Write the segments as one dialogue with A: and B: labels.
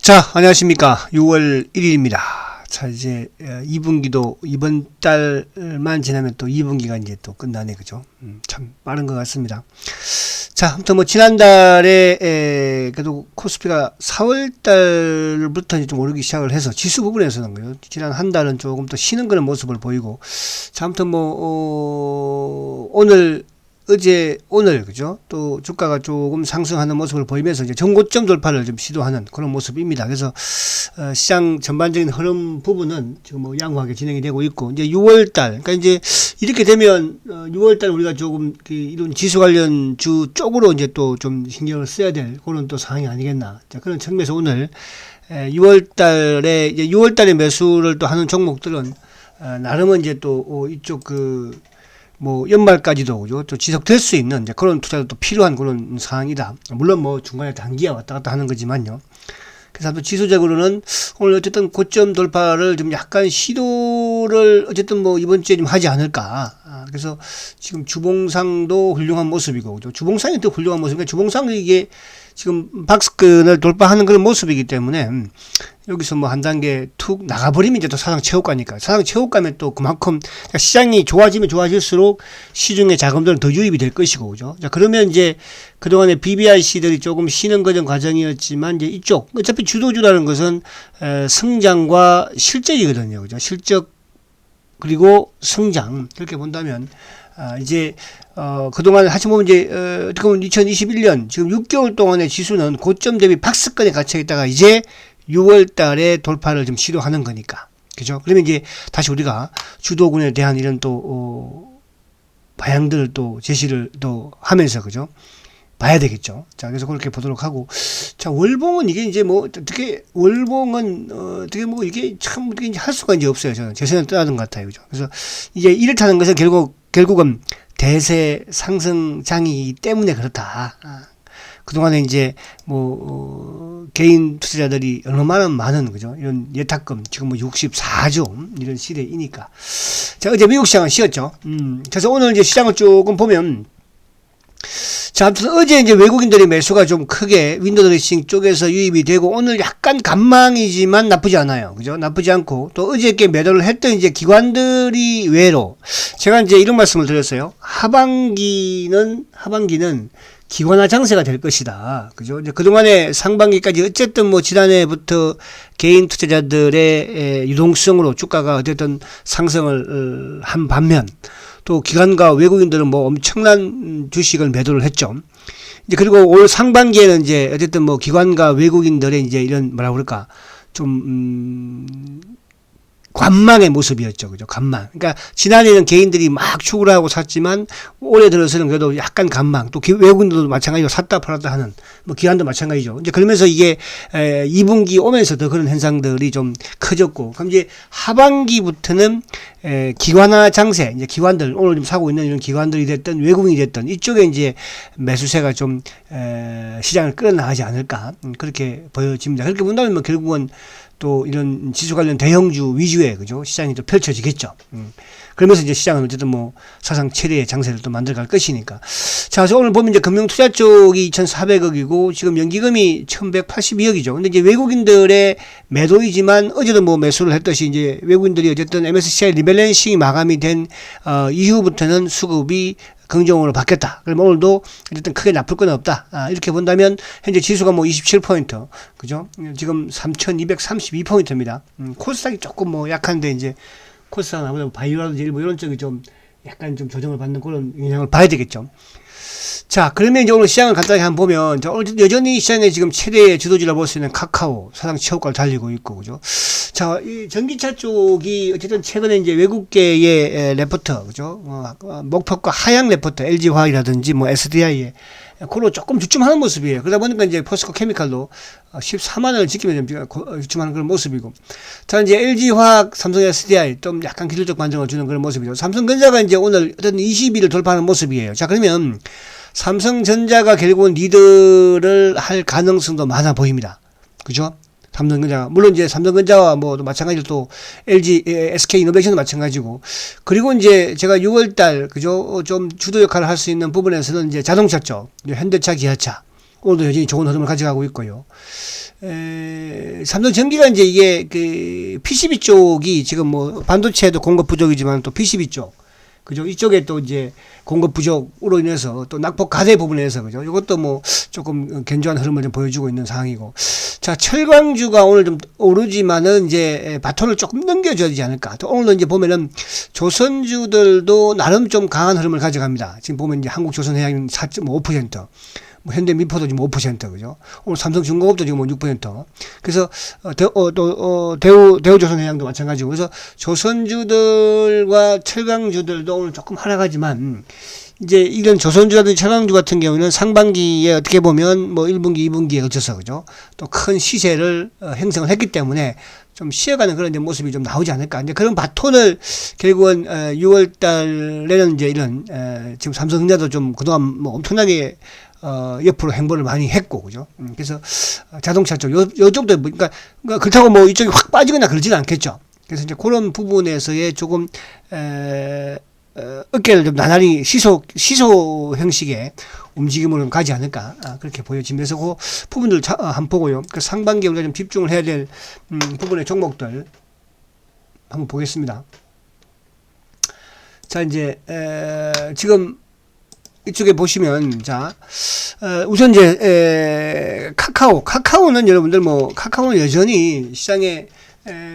A: 자, 안녕하십니까. 6월 1일입니다. 자, 이제 2분기도 이번 달만 지나면 또 2분기가 이제 또 끝나네. 그죠? 참 빠른 것 같습니다. 자, 아무튼 뭐 지난달에 그래도 코스피가 4월 달부터 이제 좀 오르기 시작을 해서 지수 부분에서는 거요. 지난 한 달은 조금 또 쉬는 그런 모습을 보이고. 자, 아무튼 뭐 오늘 그죠? 또 주가가 조금 상승하는 모습을 보이면서 이제 전고점 돌파를 좀 시도하는 그런 모습입니다. 그래서 시장 전반적인 흐름 부분은 지금 뭐 양호하게 진행이 되고 있고, 이제 6월 달, 그러니까 이제 이렇게 되면 6월 달 우리가 조금 이런 지수 관련 주 쪽으로 이제 또 좀 신경을 써야 될 그런 또 상황이 아니겠나. 자, 그런 측면에서 오늘 6월 달에 매수를 또 하는 종목들은 나름은 이제 또 이쪽 뭐 연말까지도 그죠? 또 지속될 수 있는 이제 그런 투자도 또 필요한 그런 상황이다. 물론 뭐 중간에 단기가 왔다 갔다 하는 거지만요. 그래서 또 지수적으로는 오늘 어쨌든 고점 돌파를 좀 약간 시도를 어쨌든 뭐 이번 주에 좀 하지 않을까. 그래서 지금 주봉상도 훌륭한 모습이고, 그죠? 주봉상이 또 훌륭한 모습이니까 주봉상 이게 지금 박스권을 돌파하는 그런 모습이기 때문에 여기서 뭐 한 단계 툭 나가버리면 이제 또 사상 최고가니까. 사상 최고가면 또 그만큼 시장이 좋아지면 좋아질수록 시중의 자금들은 더 유입이 될 것이고, 그죠? 자, 그러면 이제 그동안에 BBIC들이 조금 쉬는 과정이었지만 이제 이쪽, 어차피 주도주라는 것은 성장과 실적이거든요. 그죠? 실적, 그리고 성장. 그렇게 본다면, 이제, 그동안 하시면 보면 이제, 어떻게 보면 2021년, 지금 6개월 동안의 지수는 고점 대비 박스권에 갇혀 있다가 이제 6월 달에 돌파를 좀 시도하는 거니까. 그죠? 그러면 이제 다시 우리가 주도군에 대한 이런 또, 방향들을 또 제시를 또 하면서, 그죠? 봐야 되겠죠. 자, 그래서 그렇게 보도록 하고. 자, 월봉은 이게 이제 뭐, 월봉은, 어떻게 뭐 이게 참, 이게 할 수가 이제 없어요. 저는. 제 생각은 떠나는 것 같아요. 그죠? 그래서 이제 이렇다는 것은 결국은 대세 상승장이기 때문에 그렇다. 그동안에 이제 개인 투자자들이 얼마나 많은, 그죠? 이런 예탁금, 지금 뭐 64조, 이런 시대이니까. 자, 어제 미국 시장은 쉬었죠. 그래서 오늘 이제 시장을 조금 보면, 자, 아무튼 어제 이제 외국인들의 매수가 좀 크게 윈도우 드레싱 쪽에서 유입이 되고, 오늘 약간 간망이지만 나쁘지 않아요. 그죠? 나쁘지 않고, 또 어저께 매도를 했던 이제 기관들이 외로, 제가 이제 이런 말씀을 드렸어요. 하반기는 기관화 장세가 될 것이다. 그죠? 이제 그동안에 상반기까지 어쨌든 뭐 지난해부터 개인 투자자들의 유동성으로 주가가 어쨌든 상승을 한 반면, 또 기관과 외국인들은 뭐 엄청난 주식을 매도를 했죠. 이제 그리고 올 상반기에는 이제 어쨌든 뭐 기관과 외국인들의 이제 이런 뭐라 그럴까 좀 관망의 모습이었죠. 그죠? 관망. 그러니까 지난해는 개인들이 막 추구를 하고 샀지만 올해 들어서는 그래도 약간 관망. 또 외국인들도 마찬가지로 샀다 팔았다 하는 뭐 기관도 마찬가지죠. 이제 그러면서 이게 2분기 오면서 더 그런 현상들이 좀 커졌고, 그럼 이제 하반기부터는 기관화 장세, 이제 기관들 오늘 좀 사고 있는 이런 기관들이 됐든 외국인이 됐든 이쪽에 이제 매수세가 좀 시장을 끌어나가지 않을까, 그렇게 보여집니다. 그렇게 본다면 뭐 결국은 또 이런 지수 관련 대형주 위주의, 그죠? 시장이 또 펼쳐지겠죠. 그러면서 이제 시장은 어쨌든 뭐 사상 최대의 장세를 또 만들어갈 것이니까. 자, 그래서 오늘 보면 이제 금융투자 쪽이 2,400억이고 지금 연기금이 1,182억이죠. 근데 이제 외국인들의 매도이지만 어제도 뭐 매수를 했듯이 이제 외국인들이 어쨌든 MSCI 리밸런싱이 마감이 된 이후부터는 수급이 긍정으로 바뀌었다. 그럼 오늘도 어쨌든 크게 나쁠 건 없다. 이렇게 본다면 현재 지수가 뭐 27포인트, 그죠? 지금 3,232포인트입니다. 코스닥이 조금 뭐 약한데 이제 코스닥은 아무래도 바이오라든지 일부 이런 쪽이 좀 약간 좀 조정을 받는 그런 영향을 봐야 되겠죠. 자, 그러면 이제 오늘 시장을 간단히 한번 보면, 오늘 여전히 시장에 지금 최대의 주도주라 볼 수 있는 카카오, 사상 최고가를 달리고 있고, 그죠? 자, 이 전기차 쪽이 어쨌든 최근에 이제 외국계의 레포트, 그죠? 목표가 하향 레포트, LG화학이라든지 뭐 SDI에, 그로 조금 주춤하는 모습이에요. 그러다 보니까 이제 포스코 케미칼도 14만원을 지키면 좀 주춤하는 그런 모습이고. 자, 이제 LG화학, 삼성 SDI 좀 약간 기술적 반등을 주는 그런 모습이죠. 삼성전자가 이제 오늘 어떤 20일을 돌파하는 모습이에요. 자, 그러면 삼성전자가 결국은 리드를 할 가능성도 많아 보입니다. 그죠? 삼성전자가. 물론 이제 삼성전자와 뭐 마찬가지로 또 LG, SK 이노베이션도 마찬가지고. 그리고 이제 제가 6월달, 그죠? 좀 주도 역할을 할 수 있는 부분에서는 이제 자동차 쪽, 현대차, 기아차. 오늘도 여전히 좋은 흐름을 가져가고 있고요. 삼성전기가 이제 이게 그 PCB 쪽이 지금 뭐 반도체도 공급 부족이지만 또 PCB 쪽, 그죠? 이쪽에 또 이제 공급 부족으로 인해서 또 낙폭 가세 부분에서, 그죠? 이것도 뭐 조금 견조한 흐름을 좀 보여주고 있는 상황이고. 자, 철강주가 오늘 좀 오르지만은 이제 바톤을 조금 넘겨줘야 되지 않을까. 또 오늘도 이제 보면은 조선주들도 나름 좀 강한 흐름을 가져갑니다. 지금 보면 이제 한국조선해양은 4.5%. 뭐 현대미포도 지금 5%, 그죠? 오늘 삼성중공업도 지금 6%. 그래서 대우조선해양도 마찬가지고. 그래서 조선주들과 철강주들도 오늘 조금 하락하지만, 이제 이런 조선주라든지 철강주 같은 경우는 상반기에 어떻게 보면 뭐 1분기, 2분기에 거쳐서, 그죠? 또 큰 시세를 형성을 했기 때문에 좀 쉬어가는 그런 이제 모습이 좀 나오지 않을까. 이제 그런 바톤을 결국은 6월 달에는 이제 이런 지금 삼성전자도 좀 그동안 뭐 엄청나게 옆으로 행보를 많이 했고, 그죠? 그래서 자동차 쪽, 요쪽도, 그러니까 그렇다고 뭐 이쪽이 확 빠지거나 그러지는 않겠죠. 그래서 이제 그런 부분에서의 조금, 어깨를 좀 나날이 시소 형식의 움직임으로 가지 않을까. 그렇게 보여지면서 그 부분들 한번 보고요. 그 상반기에 우리가 좀 집중을 해야 될, 부분의 종목들 한번 보겠습니다. 자, 이제, 지금, 이쪽에 보시면, 자, 우선 이제, 카카오는 여러분들 뭐, 카카오는 여전히 시장의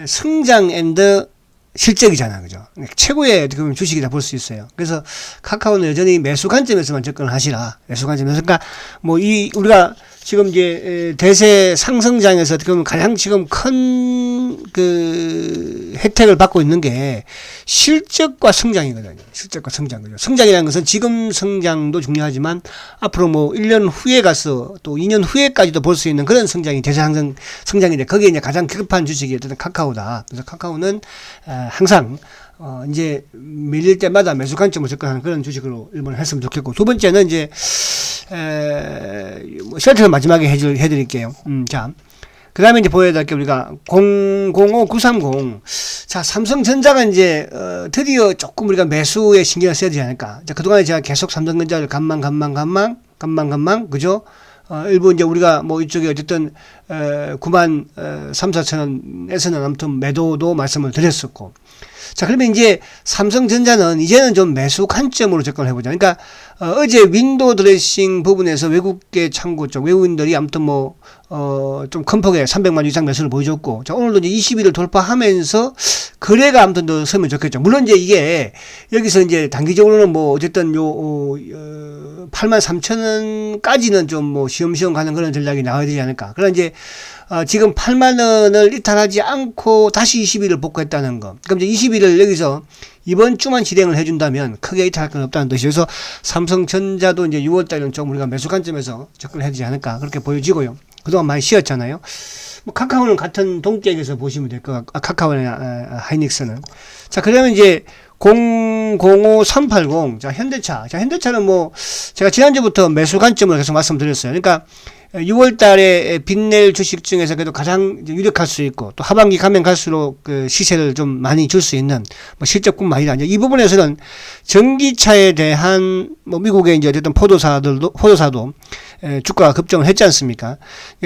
A: 성장 앤드 실적이잖아, 그죠? 최고의 주식이다 볼 수 있어요. 그래서 카카오는 여전히 매수 관점에서만 접근을 하시라. 매수 관점에서. 그러니까 뭐 우리가 지금 이제 대세 상승장에서 어떻게 보면 가장 지금 큰 그 혜택을 받고 있는 게 실적과 성장이거든요. 실적과 성장, 그죠? 성장이라는 것은 지금 성장도 중요하지만 앞으로 뭐 1년 후에 가서 또 2년 후에까지도 볼 수 있는 그런 성장이 대세 성장인데 거기에 이제 가장 급한 주식이 어쨌든 카카오다. 그래서 카카오는 항상 이제 밀릴 때마다 매수 관점을 접근하는 그런 주식으로 1번을 했으면 좋겠고, 두 번째는 이제 뭐 셀트를 마지막에 해드릴게요. 자, 그 다음에 이제 보여드릴 게 우리가 005930. 자, 삼성전자가 이제 드디어 조금 우리가 매수에 신경을 써야 되지 않을까. 자, 그동안에 제가 계속 삼성전자를 간망, 그죠? 일부 이제 우리가 뭐 이쪽에 어쨌든 9만 3, 4천 원에서는 아무튼 매도도 말씀을 드렸었고. 자, 그러면 이제 삼성전자는 이제는 좀 매수 관점으로 접근을 해보자. 그러니까 어제 윈도우 드레싱 부분에서 외국계 창구 쪽 외국인들이 아무튼 뭐 좀 큰 폭의 300만 이상 매수를 보여줬고, 자, 오늘도 이제 20일을 돌파하면서 거래가 아무튼 더 서면 좋겠죠. 물론 이제 이게 여기서 이제 단기적으로는 뭐 어쨌든 8만 3천 원까지는 좀 뭐 시험시험 가는 그런 전략이 나와야 되지 않을까. 그러나 이제 지금 8만 원을 이탈하지 않고 다시 20일을 복구했다는 거. 그럼 이제 20일을 여기서 이번 주만 실행을 해준다면 크게 이탈할 건 없다는 뜻이에요. 그래서 삼성전자도 이제 6월달은 좀 우리가 매수 관점에서 접근을 해야 되지 않을까. 그렇게 보여지고요. 그동안 많이 쉬었잖아요. 뭐 카카오는 같은 동격에서 보시면 될 것 같고, 카카오나 하이닉스는. 자, 그러면 이제 005380. 자, 현대차. 자, 현대차는 뭐 제가 지난주부터 매수 관점을 계속 말씀드렸어요. 그러니까 6월 달에 빚낼 주식 중에서 그래도 가장 유력할 수 있고, 또 하반기 가면 갈수록 그 시세를 좀 많이 줄 수 있는 뭐 실적뿐만 아니라 이제 이 부분에서는 전기차에 대한 뭐 미국의 이제 어쨌든 포도사도 주가가 급등을 했지 않습니까?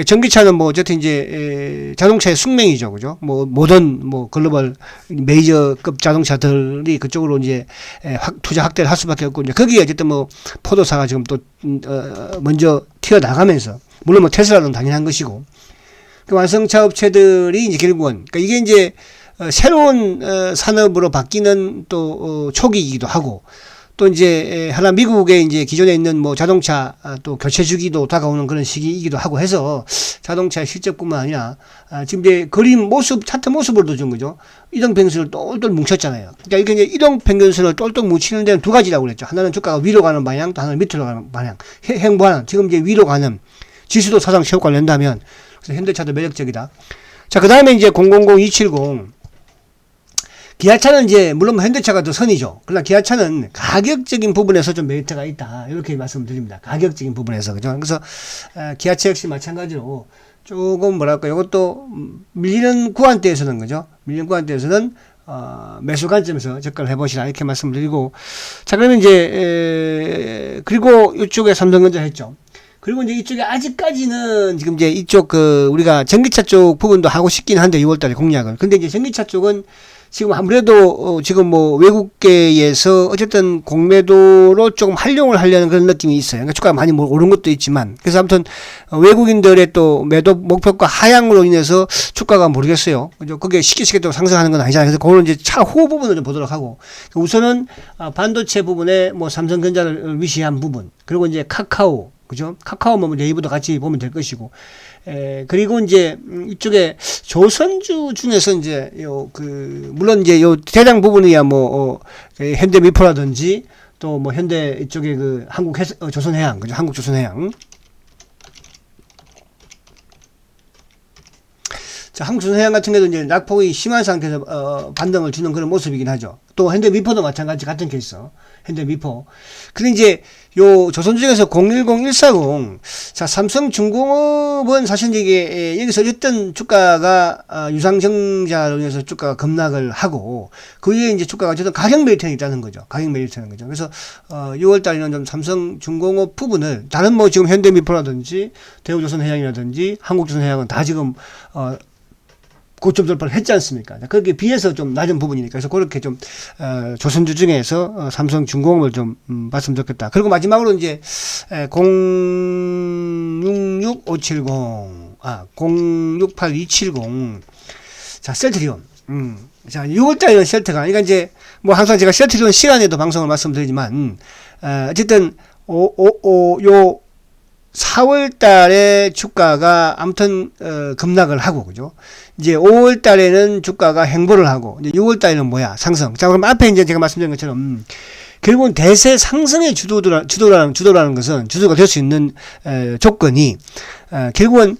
A: 전기차는 뭐 어쨌든 이제 자동차의 숙명이죠, 그죠? 뭐 모든 뭐 글로벌 메이저급 자동차들이 그쪽으로 이제 투자 확대를 할 수밖에 없고, 이제 거기에 어쨌든 뭐 포도사가 지금 또 먼저 튀어나가면서, 물론 뭐 테슬라는 당연한 것이고, 그 완성차 업체들이 이제 결국은, 그러니까 이게 이제 새로운 산업으로 바뀌는 또 초기이기도 하고, 또 이제 하나 미국에 이제 기존에 있는 뭐 자동차 또 교체 주기도 다가오는 그런 시기이기도 하고 해서 자동차의 실적뿐만 아니라 지금 이제 그림 모습, 차트 모습으로도 준 거죠. 이동평균선을 똘똘 뭉쳤잖아요. 그러니까 이게 이제 이동평균선을 똘똘 뭉치는 데는 두 가지라고 그랬죠. 하나는 주가가 위로 가는 방향, 또 하나는 밑으로 가는 방향. 행보하는, 지금 이제 위로 가는 지수도 사상 최고가를 낸다면, 그래서 현대차도 매력적이다. 자, 그 다음에 이제 000270. 기아차는 이제 물론 현대차가 더 선이죠. 그러나 기아차는 가격적인 부분에서 좀 메리트가 있다. 이렇게 말씀드립니다. 가격적인 부분에서, 그죠? 그래서 기아차 역시 마찬가지로 조금 뭐랄까, 이것도 밀리는 구간대에서는, 그죠? 밀리는 구간대에서는 매수 관점에서 접근을 해보시라, 이렇게 말씀드리고. 자, 그러면 이제 그리고 이쪽에 삼성전자 했죠. 그리고 이제 이쪽에 아직까지는 지금 이제 이쪽 우리가 전기차 쪽 부분도 하고 싶긴 한데 6월달에 공약을. 근데 이제 전기차 쪽은 지금 아무래도 지금 뭐 외국계에서 어쨌든 공매도로 조금 활용을 하려는 그런 느낌이 있어요. 그러니까 주가가 많이 오른 것도 있지만, 그래서 아무튼 외국인들의 또 매도 목표가 하향으로 인해서 주가가 모르겠어요. 그죠? 그게 쉽게 또 상승하는 건 아니잖아요. 그래서 그거는 이제 차후 부분을 좀 보도록 하고, 우선은 반도체 부분에 뭐 삼성전자를 위시한 부분, 그리고 이제 카카오, 그죠? 카카오 뭐 네이버도 같이 보면 될 것이고, 그리고 이제 이쪽에 조선주 중에서 이제 물론 이제 요 대장 부분이야 뭐 현대미포라든지 또 뭐 현대 이쪽에 조선해양, 그죠? 한국조선해양. 자, 한국조선해양 같은 경우도 이제 낙폭이 심한 상태에서 반등을 주는 그런 모습이긴 하죠. 또 현대미포도 마찬가지 같은 케이스. 현대미포. 근데 이제 요 조선주 중에서 010140, 자, 삼성중공업은 사실 이게 여기서 어쨌든 주가가 유상증자로 인해서 주가가 급락을 하고, 그 위에 이제 주가가 어쨌든 가격 메리트는 있다는 거죠. 가격 메리트는 거죠. 그래서 6월 달에는 좀 삼성중공업 부분을 다른 뭐 지금 현대미포라든지 대우조선해양이라든지 한국조선해양은 다 지금 고점 돌파를 했지 않습니까? 거기에 비해서 좀 낮은 부분이니까. 그래서 그렇게 좀, 조선주 중에서, 삼성중공업을 좀, 봤으면 좋겠다. 그리고 마지막으로 이제, 066570, 068270. 자, 셀트리온. 자, 6월달에는 셀트가, 그러니까 이제, 뭐 항상 제가 셀트리온 시간에도 방송을 말씀드리지만, 어쨌든, 4월 달에 주가가 아무튼 급락을 하고, 그죠? 이제 5월 달에는 주가가 횡보를 하고, 이제 6월 달에는 뭐야? 상승. 자, 그럼 앞에 이제 제가 말씀드린 것처럼 결국은 대세 상승의 주도라는 것은, 주도가 될 수 있는 조건이 결국은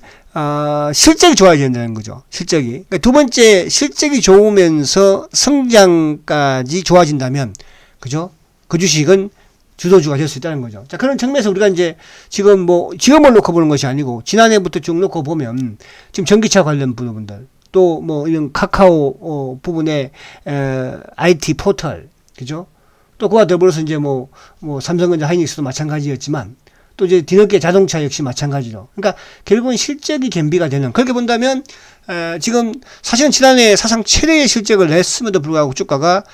A: 실적이 좋아야 된다는 거죠. 실적이. 그러니까 두 번째, 실적이 좋으면서 성장까지 좋아진다면, 그죠? 그 주식은 주도주가 될 수 있다는 거죠. 자, 그런 측면에서 우리가 이제 지금을 놓고 보는 것이 아니고, 지난해부터 쭉 놓고 보면, 지금 전기차 관련 부분들, 또 뭐 이런 카카오 부분의 IT 포털, 그죠? 또 그와 더불어서 이제 뭐 삼성전자 하이닉스도 마찬가지였지만, 또 이제 뒤늦게 자동차 역시 마찬가지로. 그러니까 결국은 실적이 겸비가 되는, 그렇게 본다면, 지금 사실은 지난해 사상 최대의 실적을 냈음에도 불구하고 주가가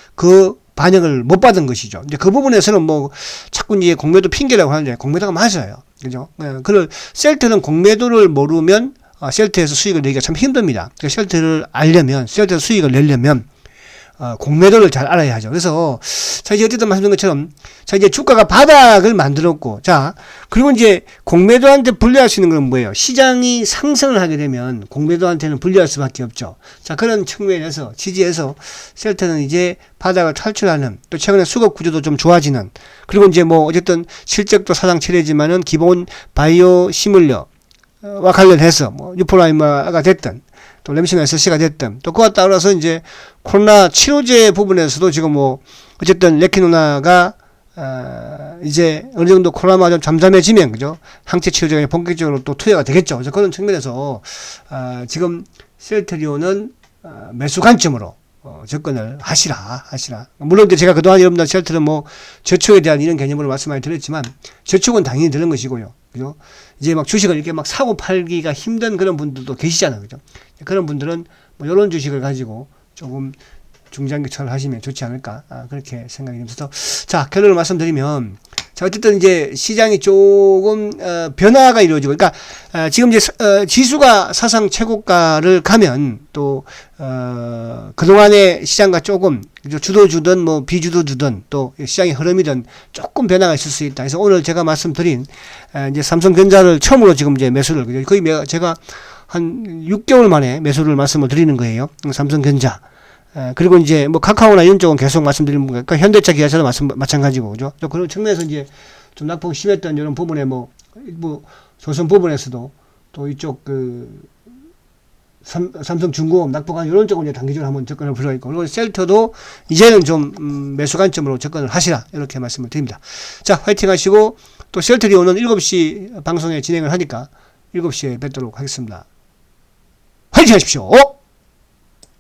A: 반영을 못 받은 것이죠. 이제 그 부분에서는 뭐 자꾸 이제 공매도 핑계라고 하는데 공매도가 맞아요. 그죠? 그걸 셀트는 공매도를 모르면 셀트에서 수익을 내기가 참 힘듭니다. 셀트를 알려면, 셀트에서 수익을 내려면 공매도를 잘 알아야 하죠. 그래서 자, 이제 어쨌든 말씀드린 것처럼 자, 이제 주가가 바닥을 만들었고, 자, 그리고 이제 공매도한테 불리할 수 있는 건 뭐예요? 시장이 상승을 하게 되면 공매도한테는 불리할 수밖에 없죠. 자, 그런 측면에서 지지해서 셀트는 이제 바닥을 탈출하는, 또 최근에 수급 구조도 좀 좋아지는, 그리고 이제 뭐 어쨌든 실적도 사상 최대지만은 기본 바이오 시뮬러와 관련해서 뭐 유포라이마가 됐든 또 램싱 SC가 됐든, 또 그와 따라서 이제 코로나 치료제 부분에서도 지금 뭐 어쨌든 레키노나가 이제 어느 정도 코로나가 좀 잠잠해지면, 그죠? 항체 치료제가 본격적으로 또 투여가 되겠죠. 그래서 그런 측면에서 지금 셀트리온은 매수 관점으로 접근을 하시라. 물론 이제 제가 그동안 여러분들 셀트는 뭐 저축에 대한 이런 개념으로 말씀 많이 드렸지만, 저축은 당연히 드는 것이고요. 그죠? 이제 막 주식을 이렇게 막 사고 팔기가 힘든 그런 분들도 계시잖아요. 그죠? 그런 분들은 뭐 이런 주식을 가지고 조금 중장기철 하시면 좋지 않을까, 그렇게 생각이 듭니다. 자, 결론을 말씀드리면, 자, 어쨌든 이제 시장이 조금 변화가 이루어지고, 그러니까 지금 이제 지수가 사상 최고가를 가면 또 그동안의 시장과 조금 주도주든 뭐 비주도주든 또 시장의 흐름이든 조금 변화가 있을 수 있다. 그래서 오늘 제가 말씀드린 이제 삼성전자를 처음으로 지금 이제 매수를, 거의 제가 한 6개월 만에 매수를 말씀을 드리는 거예요. 삼성전자. 그리고 이제 뭐 카카오나 이런 쪽은 계속 말씀드리는 거니까, 그러니까 현대차 기아차도 마찬가지고, 그죠? 또 그런 측면에서 이제 좀 낙폭이 심했던 이런 부분에 뭐 조선 부분에서도 또 이쪽 삼성중공업 낙폭한 이런 쪽은 이제 단기적으로 한번 접근을 필요가 있고, 그리고 셀터도 이제는 좀 매수 관점으로 접근을 하시라, 이렇게 말씀을 드립니다. 자, 화이팅 하시고, 또 셀트리온은 7시 방송에 진행을 하니까 7시에 뵙도록 하겠습니다. 화이팅 하십시오!